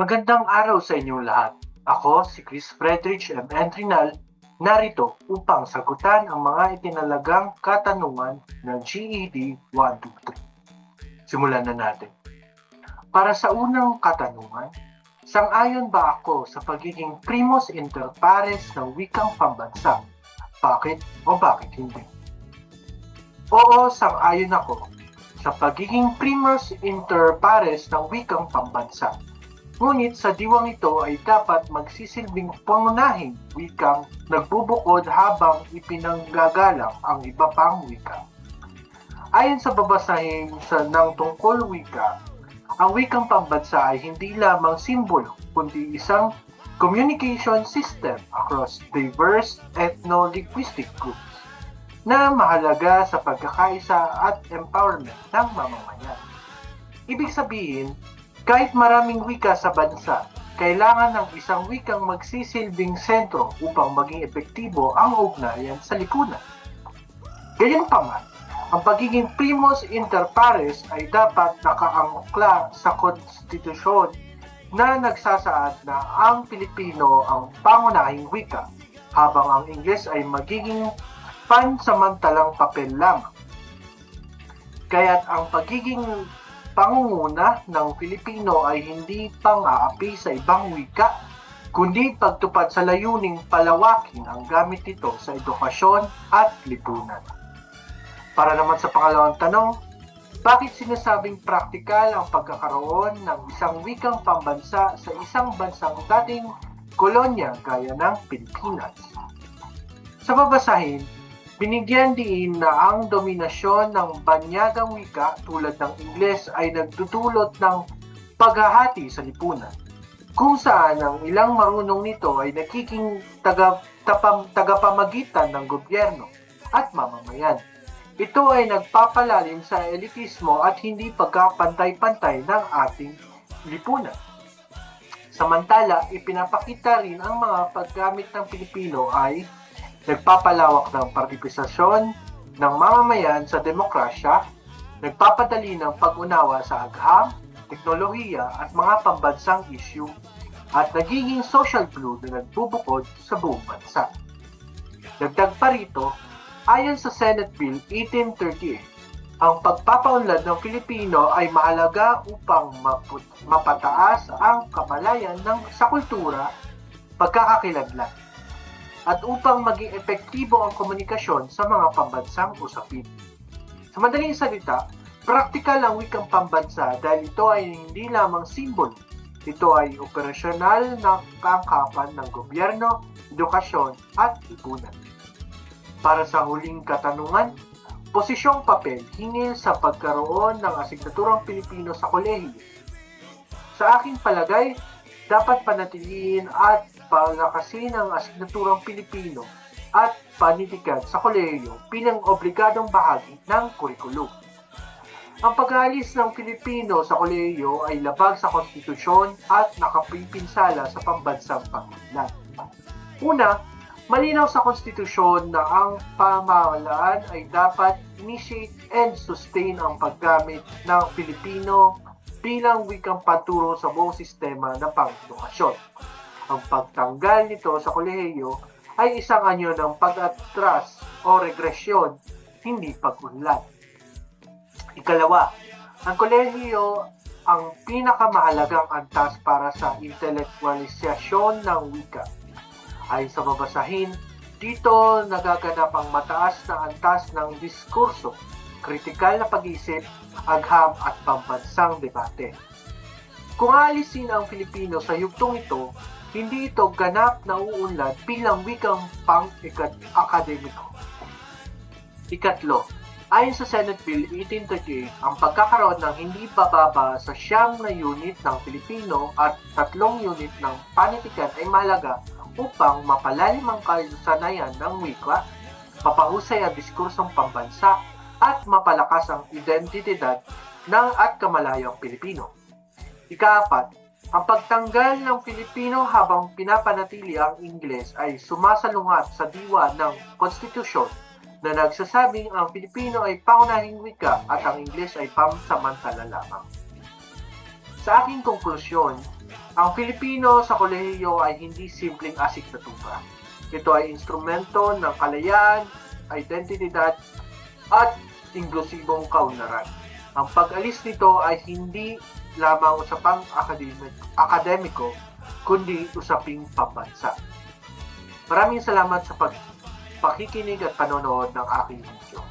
Magandang araw sa inyong lahat. Ako si Chris Friedrich M. Entrinal, narito upang sagutan ang mga itinalagang katanungan ng GED 123. Simulan na natin. Para sa unang katanungan, sang-ayon ba ako sa pagiging primus inter pares ng wikang pambansa? Bakit o bakit hindi? Oo, sang-ayon ako sa pagiging primus inter pares ng wikang pambansa. Ngunit sa diwang ito ay dapat magsisilbing pangunahing wikang nagbubukod habang ipinanggagalang ang iba pang wika. Ayon sa babasahin ng tungkol wika, ang wikang pambansa ay hindi lamang simbolo kundi isang communication system across diverse ethno-linguistic groups na mahalaga sa pagkakaisa at empowerment ng mamamayan. Ibig sabihin, kahit maraming wika sa bansa, kailangan ng isang wikang magsisilbing sentro upang maging epektibo ang ugnayan sa lipunan. Gayunpaman, ang pagiging primus inter pares ay dapat nakaangkla sa konstitusyon na nagsasaad na ang Pilipino ang pangunahing wika, habang ang Ingles ay magiging pansamantalang papel lamang. Kaya't ang pagiging pangunguna ng Pilipino ay hindi pang-aapi sa ibang wika, kundi pagtupad sa layuning palawakin ang gamit nito sa edukasyon at lipunan. Para naman sa pangalawang tanong, bakit sinasabing praktikal ang pagkakaroon ng isang wikang pambansa sa isang bansang dating kolonya gaya ng Pilipinas? Sa babasahin, binigyan diin na ang dominasyon ng banyagang wika tulad ng Ingles ay nagdudulot ng paghahati sa lipunan, kung saan ang ilang marunong nito ay nagiging tagapamagitan ng gobyerno at mamamayan. Ito ay nagpapalalim sa elitismo at hindi pagkapantay-pantay ng ating lipunan. Samantala, ipinapakita rin ang mga paggamit ng Pilipino ay nagpapalawak ng partisipasyon ng mamamayan sa demokrasya, nagpapadali ng pag-unawa sa agham, teknolohiya at mga pambansang issue, at nagiging social glue na nagbubukod sa buong bansa. Dagdag pa rito, ayon sa Senate Bill 1838, ang pagpapaunlad ng Pilipino ay mahalaga upang mapataas ang kamalayan sa kultura, pagkakakilanlan, at upang maging epektibo ang komunikasyon sa mga pambansang usapin. Sa madaling salita, praktikal ang wikang pambansa dahil ito ay hindi lamang simbolo. Ito ay operasyonal na kaangkapan ng gobyerno, edukasyon at lipunan. Para sa huling katanungan, posisyong papel hinggil sa pagkaroon ng asignaturang Pilipino sa kolehiyo. Sa aking palagay, dapat panatiliin at palakasin ang asignaturang Pilipino at panitikan sa kolehiyo bilang obligadong bahagi ng kurikulum. Ang pag-aalis ng Pilipino sa kolehiyo ay labag sa konstitusyon at nakapipinsala sa pambansang pamahalaan. Una, malinaw sa konstitusyon na ang pamahalaan ay dapat initiate and sustain ang paggamit ng Pilipino bilang wikang panturo sa buong sistema ng pang-edukasyon. Ang pagtanggal nito sa kolehiyo ay isang anyo ng pag-atras o regresyon, hindi pag-unlad. Ikalawa, ang kolehiyo ang pinakamahalagang antas para sa intelektualisasyon ng wika. Ayon sa babasahin, dito nagaganap ang mataas na antas ng diskurso, kritikal na pag-isip, agham at pambansang debate. Kung aalisin ang Pilipino sa yugtong ito, hindi ito ganap na uunlad bilang wikang pang-akademiko. Ikatlo, ayon sa Senate Bill 1838, ang pagkakaroon ng hindi bababa sa 9 na unit ng Pilipino at 3 unit ng panitikan ay mahalaga upang mapalalim ang kasanayan ng wika, mapahusay ang diskursong pambansa, at mapalakas ang identidad at kamalayang Pilipino. Ikaapat, ang pagtanggal ng Filipino habang pinapanatili ang Ingles ay sumasalungat sa diwa ng konstitusyon na nagsasabing ang Filipino ay pangunahing wika at ang Ingles ay pansamantala lamang. Sa aking konklusyon, Ang Filipino sa kolehiyo ay hindi simpleng asik na tupa. Ito ay instrumento ng kalayaan, identidad, at inklusibong kaunlaran. Ang pag-alis nito ay hindi lamang usapang akademiko, kundi usaping pambansa. Maraming salamat sa pakikinig at panonood ng aking video.